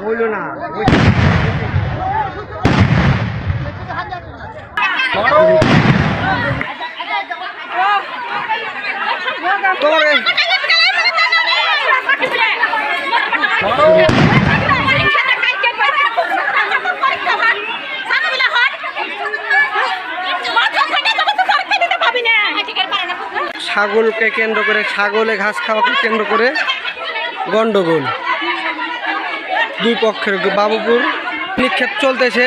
বললো না ছাগলকে কেন্দ্র করে, ছাগলে ঘাস খাওয়াকে কেন্দ্র করে গন্ডগোল দুই পক্ষের। বাবুপুর নিক্ষেপ চলতেছে,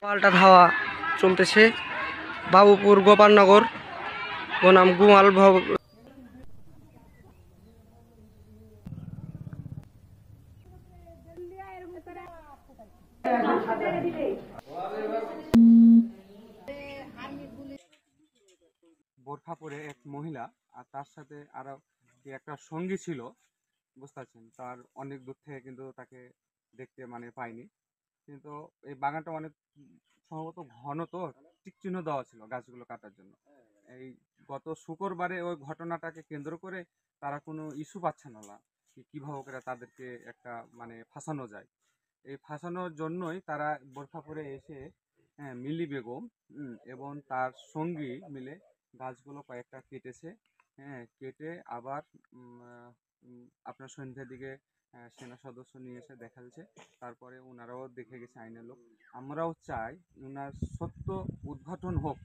পাল্টা ধাওয়া চলতেছে। বাবুপুর গোপালনগর বনাম গুমাল বোরখা পরে এক মহিলা আর তার সাথে আরো একটা সঙ্গী ছিল, বুঝতে পারছেন। তার অনেক দূর থেকে কিন্তু তাকে দেখতে মানে পাইনি, কিন্তু এই বাগানটা অনেক সম্ভবত ঘন, তো টিক চিহ্ন দেওয়া ছিল গাছগুলো কাটার জন্য। এই গত শুক্রবারে ওই ঘটনাটাকে কেন্দ্র করে তারা কোনো ইস্যু পাচ্ছে না কিভাবে করে তাদেরকে একটা মানে ফাঁসানো যায়। এই ফাঁসানোর জন্যই তারা বোরখা পরে এসে মিলি বেগম এবং তার সঙ্গী মিলে গাছগুলো কয়েকটা কেটেছে। কেটে আবার আপনার সন্ধ্যার দিকে সেনা সদস্য নিয়ে এসে দেখাচ্ছে। তারপরে ওনারাও দেখে গেছে আইনের লোক। আমরাও চাই ওনার সত্য উদ্ঘাটন হোক,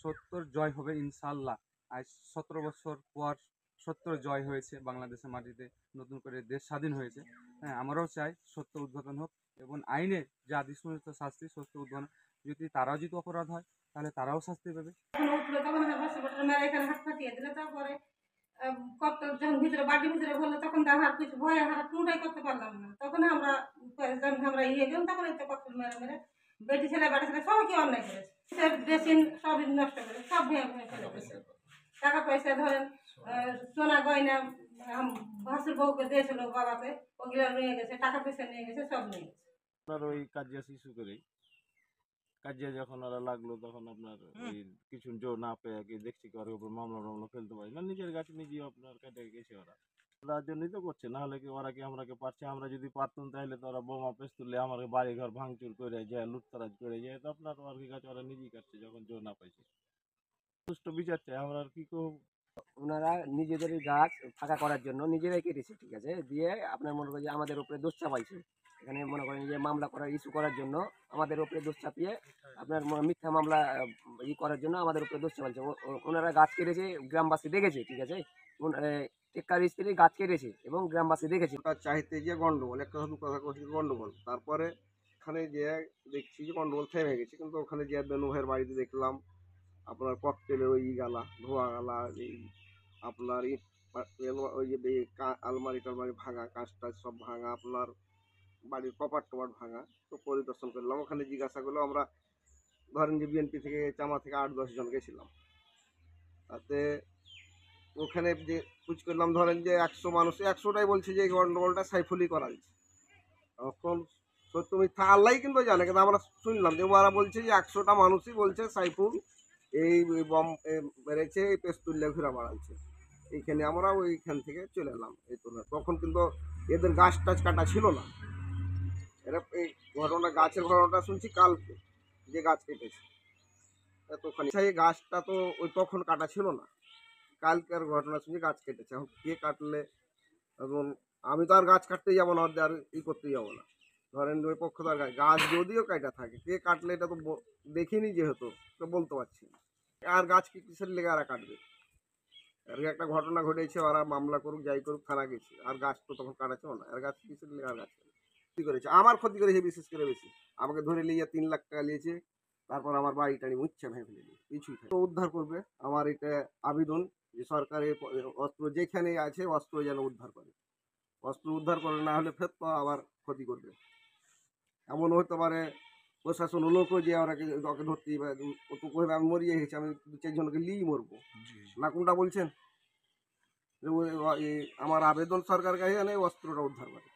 সত্যর জয় হবে ইনশাল্লাহ। আজ 17 বছর পর সত্যর জয় হয়েছে বাংলাদেশের মাটিতে, নতুন করে দেশ স্বাধীন হয়েছে। আমরাও চাই সত্য উদ্ঘাটন হোক এবং আইনে যা দৃশ্যমিত শাস্তি সত্য উদ্ঘাটন। যদি তারাও যদি অপরাধ হয় তাহলে তারাও শাস্তি পাবে। যখন ভিতরে বাড়ির ভিতরে বললো তখন আর কিছু ভয়ে কোনটাই করতে পারলাম না। তখন আমরা ইয়ে গেলাম, তখন একটা ককটেল মেরে মেরে বেটি ছেলে বাড়ি ছেলে সবাইকে অন্যায় করেছে। ড্রেসিং সব নষ্ট করে সব ভেঙে ভেঙে ফেলে দিয়েছে। টাকা পয়সা ধরেন সোনা গয়না ভাসুর বউকে দিয়েছিল বাবাকে, ওগুলো নিয়ে গেছে, টাকা পয়সা নিয়ে গেছে, সব নিয়ে গেছে। আপনার ওই কাজিয়া শিশু করেই কাজিয়া যখন ওরা লাগলো তখন আপনার ওই কিছু জোর না পেয়ে কি দেখছি কি ওর উপর মামলা ফেলতে পারি না, নিজের গাছে নিজেই আপনার কেটে গেছে। ওরা তার জন্যই তো করছে, না হলে কি ওরা কি আমরাকে পারছে? আমরা যদি পারতাম তাহলে তো ওরা বোমা পেস্তুলে আমাকে বাড়ি ঘর ভাঙচুর করে যায়, লুটতরাজ করে যায়। তো আপনার আর কি গাছ ওরা নিজেই কাটছে যখন জোর না পাইছে। সুষ্ঠু বিচার চাই, আমরা আর কি করব। ওনারা নিজেদেরই গাছ ফাঁকা করার জন্য নিজেরাই কেটেছে, ঠিক আছে। দিয়ে আপনার মনে করেন যে আমাদের উপরে দোষ চাপাইছে। এখানে মনে করেন যে মামলা করার ইস্যু করার জন্য আমাদের উপরে দোষ চাপিয়ে আপনার মিথ্যা মামলা করার জন্য আমাদের উপরে দোষ চাপাইছে। ওনারা গাছ কেটেছে, গ্রামবাসী দেখেছে, ঠিক আছে। টেক্কার স্ত্রী গাছ কেটেছে এবং গ্রামবাসী দেখেছে। তার চাইতে যে গন্ডগোল, একটা কথা করছি গন্ডগোল। তারপরে ওখানে যে দেখছি যে গন্ডগোল থেমে গেছে, কিন্তু ওখানে যে বেনু ভাইয়ের বাড়িতে দেখলাম আপনার ককটেলের ওই গালা ধোয়া গালা, এই আপনার ওই যে আলমারি টালমারি ভাঙা, কাঁচ টাচ সব ভাঙা, আপনার বাড়ির কপাট টপাট ভাঙা। তো পরিদর্শন করলাম, ওখানে জিজ্ঞাসা করলো। আমরা ধরেন যে বিএনপি থেকে চামা থেকে 8-10 জন গেছিলাম। তাতে ওখানে যে খোঁজ করলাম, ধরেন যে 100 মানুষ 100টাই বলছে যে এই গন্ডগোলটা সাইফুলই করাচ্ছে। তখন সত্য মিথ্যা আল্লাহ কিন্তু জানে, কিন্তু আমরা শুনলাম যে ওরা বলছে যে 100টা মানুষই বলছে সাইফুল এই বম মেরেছে, এই পেস্তুল্লে ঘুরে বাড়াচ্ছে। এইখানে আমরা ওইখান থেকে চলে এলাম। এই তো তখন কিন্তু এদের গাছ টাছ কাটা ছিল না। এরা এই ঘটনা গাছের ঘটনাটা শুনছি কালকে, যে গাছ কেটেছে এতখানি। এই গাছটা তো ওই তখন কাটা ছিল না, কালকের ঘটনা শুনছি গাছ কেটেছে। এখন কে কাটলে, এখন আমি তো আর গাছ কাটতে যাবো না, আর করতে যাবো না। ধরেন ওই পক্ষদার গাছ যদিও কাটা থাকে, কে কাটলে এটা তো দেখিনি, যেহেতু তো বলতে পারছি না। আর গাছ কি কিসের লেগে আর কাটবে? আর একটা ঘটনা ঘটেছে, ওরা মামলা করুক যাই করুক, থানা গেছে, আর গাছ তো তখন কাটাছেও না। আর গাছ কিসের লেগে আর গাছ ক্ষতি করেছে? আমার ক্ষতি করেছে বিশেষ করে বেশি। আমাকে ধরে নিয়ে 3 লাখ টাকা নিয়েছে, তারপর আমার বাড়ি টাড়ি মুচ্ছে ভেঙে ফেলে দিয়ে কিছুই তো উদ্ধার করবে। আমার এটা আবেদন যে সরকারের অস্ত্র যেখানে আছে অস্ত্র যেন উদ্ধার করে। অস্ত্র উদ্ধার করে, না হলে ফের তো আবার ক্ষতি করবে। এমন হতে পারে প্রশাসন লোকও যে ওকে ধরতেই পারে, ও তো কইবে আমি মরিয়ে গেছি, আমি 2-4 জনকে লিই মরবো না। কোনটা বলছেন? আমার আবেদন সরকার কাছে অস্ত্রটা উদ্ধার করে।